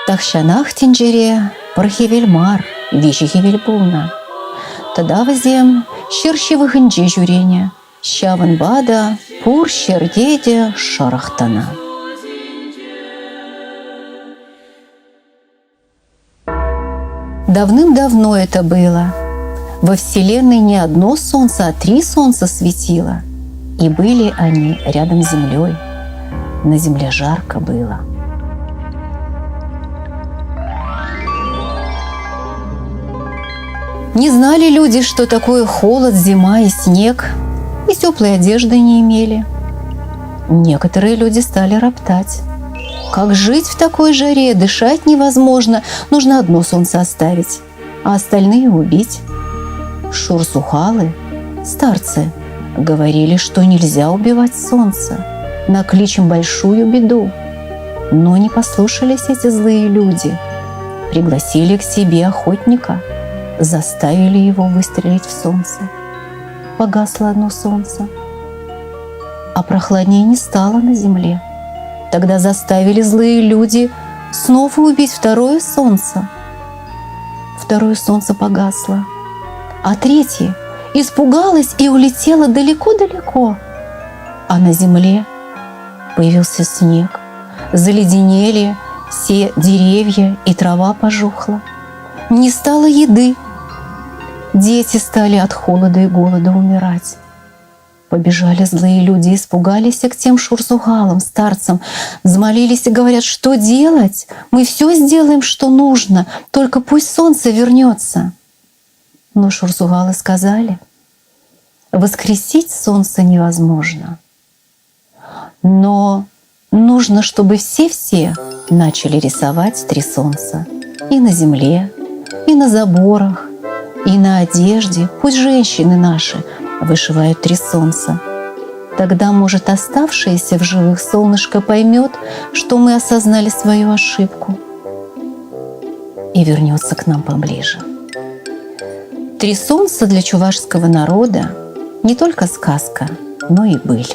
Тахшанах тинжере пархевельмар, вижихевельбулна. Тада вазем щерщевых инже жюрене, щаван бада, пур щердеде шарахтана. Давным-давно это было. Во Вселенной не одно солнце, а 3 солнца светило. И были они рядом с землей. На земле жарко было. Не знали люди, что такое холод, зима и снег, и теплой одежды не имели. Некоторые люди стали роптать. Как жить в такой жаре? Дышать невозможно. Нужно одно солнце оставить, а остальные убить. Шурсухалы, старцы, говорили, что нельзя убивать солнце. Накличем большую беду. Но не послушались эти злые люди. Пригласили к себе охотника. Заставили его выстрелить в солнце. Погасло одно солнце, а прохладнее не стало на земле. Тогда заставили злые люди снова убить второе солнце. Второе солнце погасло, а третье испугалось и улетело далеко-далеко. А на земле появился снег, заледенели все деревья, и трава пожухла. Не стало еды. Дети стали от холода и голода умирать. Побежали злые люди, испугались к тем шурсухалам, старцам, взмолились и говорят: что делать? Мы все сделаем, что нужно, только пусть солнце вернется. Но шурсухалы сказали: воскресить солнце невозможно. Но нужно, чтобы все начали рисовать 3 солнца. И на земле, и на заборах, и на одежде. Пусть женщины наши вышивают 3 солнца. Тогда, может, оставшееся в живых солнышко поймет, что мы осознали свою ошибку, и вернется к нам поближе. 3 солнца для чувашского народа не только сказка, но и быль.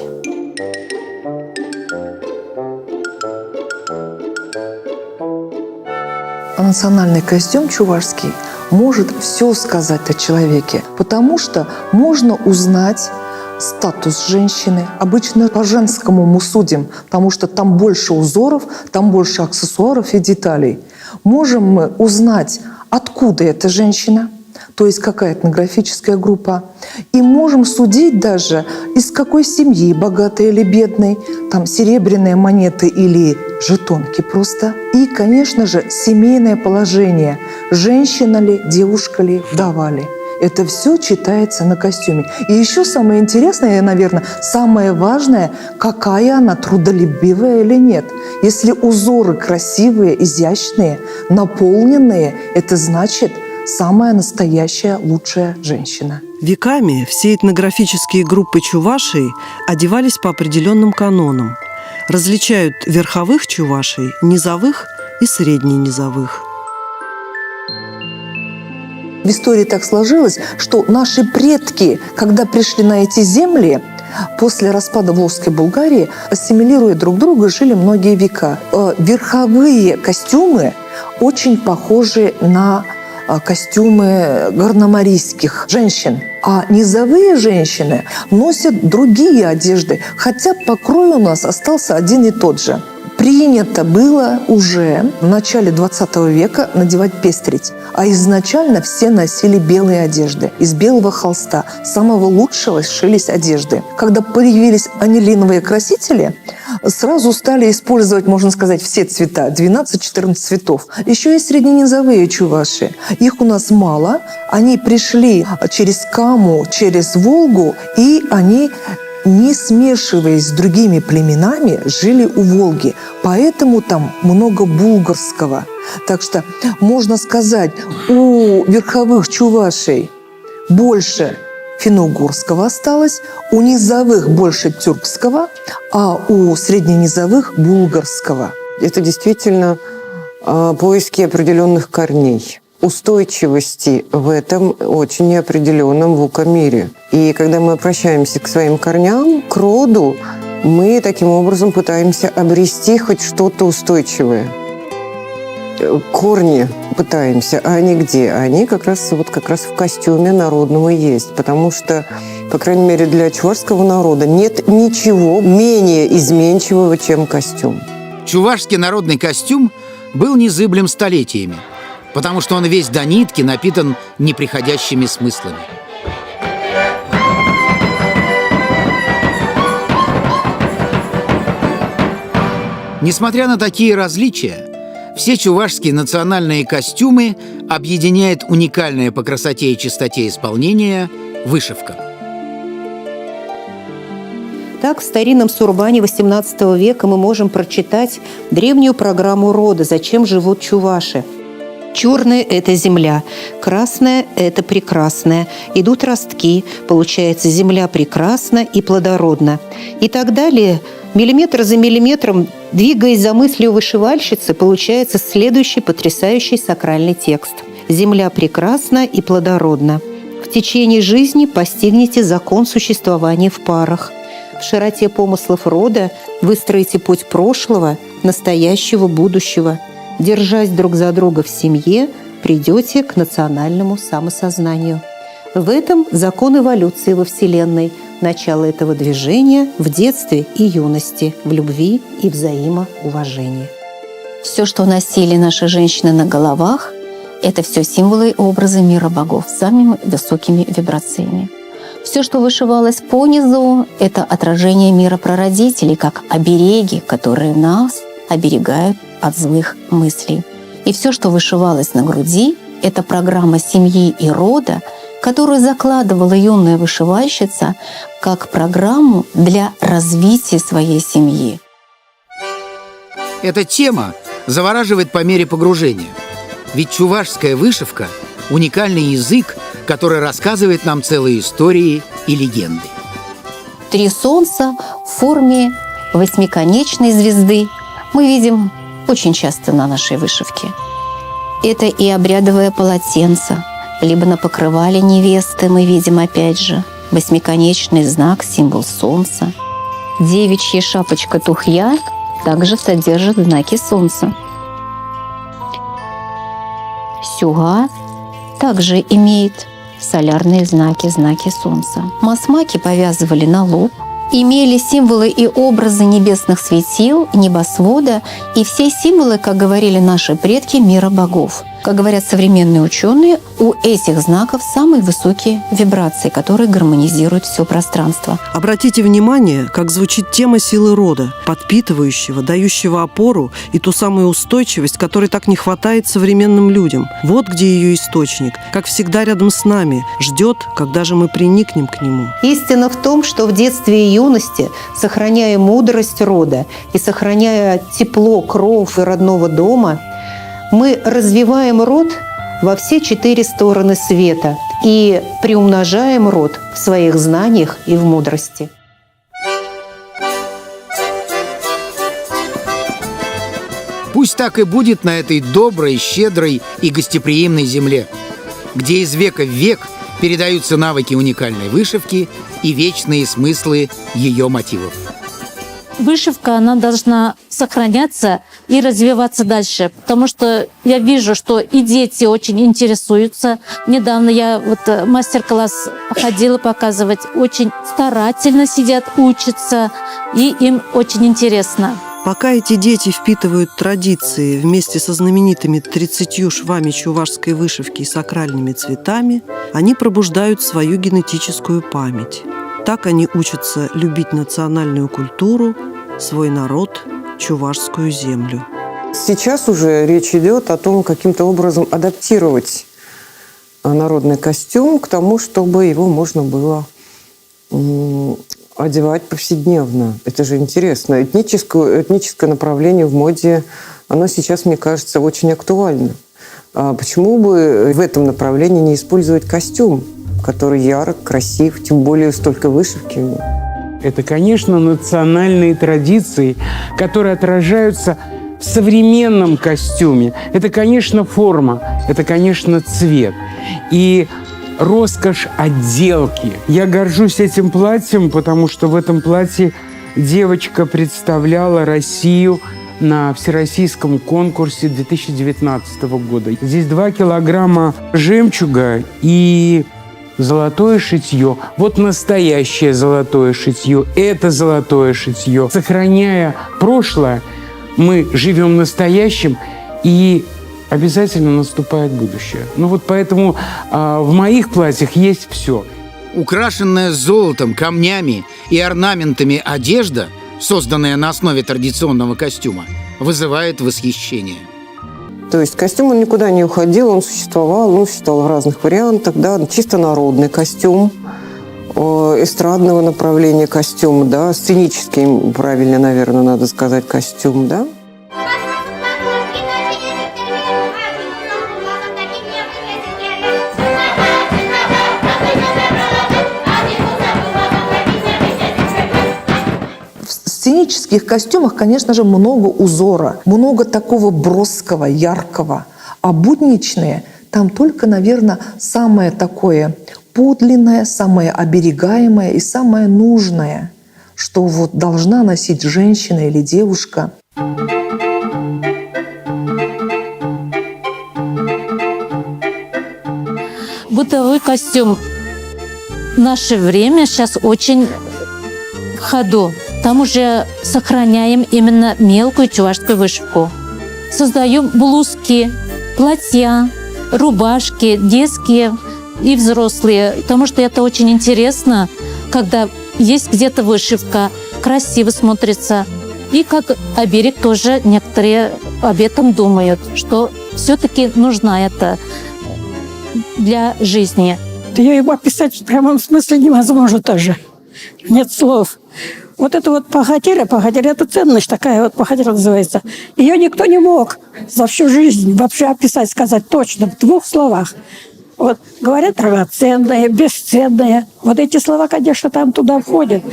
Национальный костюм чувашский может все сказать о человеке, потому что можно узнать статус женщины. Обычно по-женскому мы судим, потому что там больше узоров, там больше аксессуаров и деталей. Можем мы узнать, откуда эта женщина, то есть какая этнографическая группа. И можем судить даже, из какой семьи, богатой или бедной, там серебряные монеты или жетонки просто. И, конечно же, семейное положение. Женщина ли, девушка ли, вдова ли. Это все читается на костюме. И еще самое интересное, наверное, самое важное, какая она, трудолюбивая или нет. Если узоры красивые, изящные, наполненные, это значит самая настоящая, лучшая женщина. Веками все этнографические группы чувашей одевались по определенным канонам. Различают верховых чувашей, низовых и средненизовых. В истории так сложилось, что наши предки, когда пришли на эти земли, после распада Волжской Булгарии, ассимилируя друг друга, жили многие века. Верховые костюмы очень похожи на костюмы горномарийских женщин. А низовые женщины носят другие одежды, хотя покрой у нас остался один и тот же. Принято было уже в начале 20 века надевать пестрить, а изначально все носили белые одежды. Из белого холста, самого лучшего, сшились одежды. Когда появились анилиновые красители, сразу стали использовать, можно сказать, все цвета, 12-14 цветов. Еще есть средненизовые чуваши. Их у нас мало. Они пришли через Каму, через Волгу, и они, не смешиваясь с другими племенами, жили у Волги. Поэтому там много булгарского. Так что можно сказать, у верховых чувашей больше финно-угорского осталось, у низовых больше тюркского, а у средненизовых – булгарского. Это действительно поиски определенных корней, устойчивости в этом очень неопределенном вука-мире. И когда мы обращаемся к своим корням, к роду, мы таким образом пытаемся обрести хоть что-то устойчивое. корни пытаемся, а они где? Они как раз в костюме народном и есть, потому что, по крайней мере, для чувашского народа нет ничего менее изменчивого, чем костюм. Чувашский народный костюм был незыблем столетиями, потому что он весь до нитки напитан неприходящими смыслами. Несмотря на такие различия, все чувашские национальные костюмы объединяет уникальное по красоте и чистоте исполнения вышивка. Так, в старинном сурбане XVIII века мы можем прочитать древнюю программу рода «Зачем живут чуваши». Черная – это земля, красная – это прекрасная. Идут ростки, получается земля прекрасна и плодородна. И так далее, миллиметр за миллиметром, двигаясь за мыслью вышивальщицы, получается следующий потрясающий сакральный текст. «Земля прекрасна и плодородна. В течение жизни постигнете закон существования в парах. В широте помыслов рода выстроите путь прошлого, настоящего, будущего. Держась друг за друга в семье, придете к национальному самосознанию». В этом закон эволюции во Вселенной, начало этого движения в детстве и юности, в любви и взаимоуважении. Все, что носили наши женщины на головах, это все символы и образы мира богов с самыми высокими вибрациями. Все, что вышивалось по низу, это отражение мира прародителей, как обереги, которые нас оберегают от злых мыслей. И все, что вышивалось на груди, это программа семьи и рода, которую закладывала юная вышивальщица как программу для развития своей семьи. Эта тема завораживает по мере погружения. Ведь чувашская вышивка – уникальный язык, который рассказывает нам целые истории и легенды. 3 солнца в форме восьмиконечной звезды мы видим очень часто на нашей вышивке. Это и обрядовое полотенце, либо на покрывале невесты мы видим опять же восьмиконечный знак, символ солнца. Девичья шапочка тухья также содержит знаки солнца. Сюга также имеет солярные знаки, знаки солнца. Масмаки повязывали на лоб, имели символы и образы небесных светил, небосвода и все символы, как говорили наши предки, мира богов. Как говорят современные ученые, у этих знаков самые высокие вибрации, которые гармонизируют все пространство. Обратите внимание, как звучит тема силы рода, подпитывающего, дающего опору и ту самую устойчивость, которой так не хватает современным людям. Вот где ее источник, как всегда рядом с нами, ждет, когда же мы приникнем к нему. Истина в том, что в детстве и юности, сохраняя мудрость рода и сохраняя тепло, кровь родного дома, мы развиваем род во все 4 стороны света и приумножаем род в своих знаниях и в мудрости. Пусть так и будет на этой доброй, щедрой и гостеприимной земле, где из века в век передаются навыки уникальной вышивки и вечные смыслы ее мотивов. Вышивка, она должна сохраняться и развиваться дальше, потому что я вижу, что и дети очень интересуются. Недавно я мастер-класс ходила показывать, очень старательно сидят, учатся, и им очень интересно. Пока эти дети впитывают традиции вместе со знаменитыми 30 швами чувашской вышивки и сакральными цветами, они пробуждают свою генетическую память. Так они учатся любить национальную культуру, свой народ, чувашскую землю. Сейчас уже речь идет о том, каким-то образом адаптировать народный костюм к тому, чтобы его можно было одевать повседневно. Это же интересно. Этническое направление в моде, оно сейчас, мне кажется, очень актуально. А почему бы в этом направлении не использовать костюм, который ярок, красив, тем более столько вышивки в нем? Это, конечно, национальные традиции, которые отражаются в современном костюме. Это, конечно, форма, это, конечно, цвет. И роскошь отделки. Я горжусь этим платьем, потому что в этом платье девочка представляла Россию на всероссийском конкурсе 2019 года. Здесь 2 килограмма жемчуга и золотое шитье. Вот настоящее золотое шитье. Это золотое шитье. Сохраняя прошлое, мы живем настоящим, и обязательно наступает будущее. Ну вот поэтому в моих платьях есть все. Украшенная золотом, камнями и орнаментами одежда, созданная на основе традиционного костюма, вызывает восхищение. То есть костюм, он никуда не уходил, он существовал в разных вариантах, да, чисто народный костюм, эстрадного направления костюм, да, сценический, правильно, наверное, надо сказать, костюм, да. В сценических костюмах, конечно же, много узора, много такого броского, яркого. А будничные, там только, наверное, самое такое подлинное, самое оберегаемое и самое нужное, что вот должна носить женщина или девушка. Бытовой костюм в наше время сейчас очень в ходу. Там уже сохраняем именно мелкую чувашскую вышивку. Создаем блузки, платья, рубашки, детские и взрослые. Потому что это очень интересно, когда есть где-то вышивка, красиво смотрится. И как оберег тоже некоторые об этом думают, что все-таки нужна это для жизни. Ее его описать в прямом смысле невозможно тоже. Нет слов. Вот это вот пахотера, это ценность такая, вот пахотера называется. Ее никто не мог за всю жизнь вообще описать, сказать точно, в 2 словах. Вот говорят драгоценное, бесценное. Вот эти слова, конечно, там туда входят.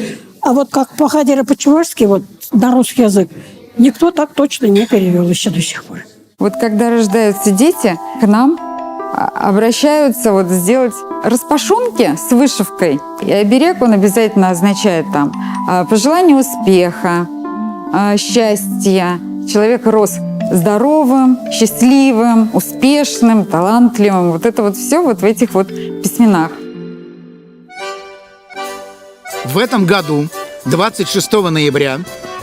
А вот как пахотера по-чувашски, вот на русский язык, никто так точно не перевел еще до сих пор. Вот когда рождаются дети, к нам обращаются вот сделать распашонки с вышивкой. И оберег он обязательно означает там пожелание успеха, счастья. Человек рос здоровым, счастливым, успешным, талантливым. Вот это вот все вот в этих вот письменах. В этом году, 26 ноября,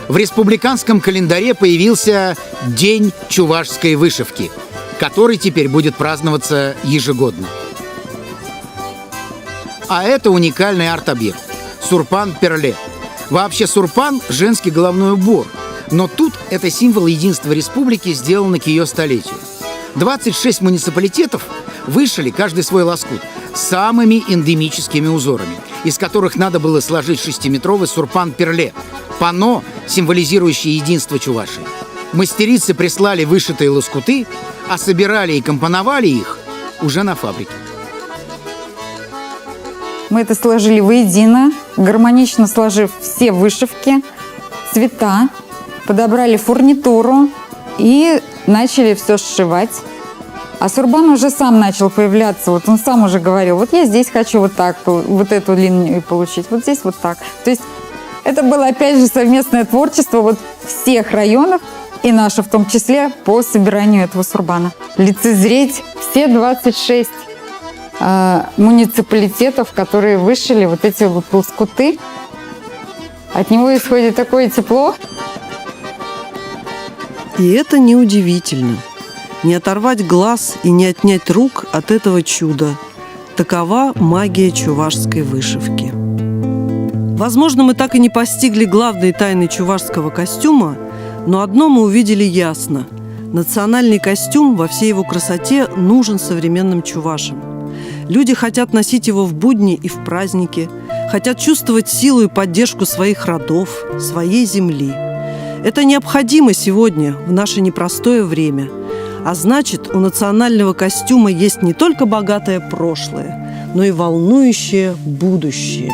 в республиканском календаре появился День чувашской вышивки, который теперь будет праздноваться ежегодно. А это уникальный арт-объект – сурпан-перле. Вообще сурпан – женский головной убор, но тут это символ единства республики, сделано к ее столетию. 26 муниципалитетов вышили каждый свой лоскут самыми эндемическими узорами, из которых надо было сложить 6-метровый сурпан-перле – панно, символизирующее единство Чувашии. Мастерицы прислали вышитые лоскуты, а собирали и компоновали их уже на фабрике. Мы это сложили воедино, гармонично сложив все вышивки, цвета, подобрали фурнитуру и начали все сшивать. А сурбан уже сам начал появляться. Вот он сам уже говорил, вот я здесь хочу вот так, вот эту линию получить, вот здесь вот так. То есть это было опять же совместное творчество вот всех районов, и наше в том числе, по собиранию этого сурбана. Лицезреть все 26 муниципалитетов, которые вышили вот эти вот лоскуты. От него исходит такое тепло. И это неудивительно. Не оторвать глаз и не отнять рук от этого чуда. Такова магия чувашской вышивки. Возможно, мы так и не постигли главной тайны чувашского костюма, но одно мы увидели ясно. Национальный костюм во всей его красоте нужен современным чувашам. Люди хотят носить его в будни и в праздники, хотят чувствовать силу и поддержку своих родов, своей земли. Это необходимо сегодня, в наше непростое время. А значит, у национального костюма есть не только богатое прошлое, но и волнующее будущее.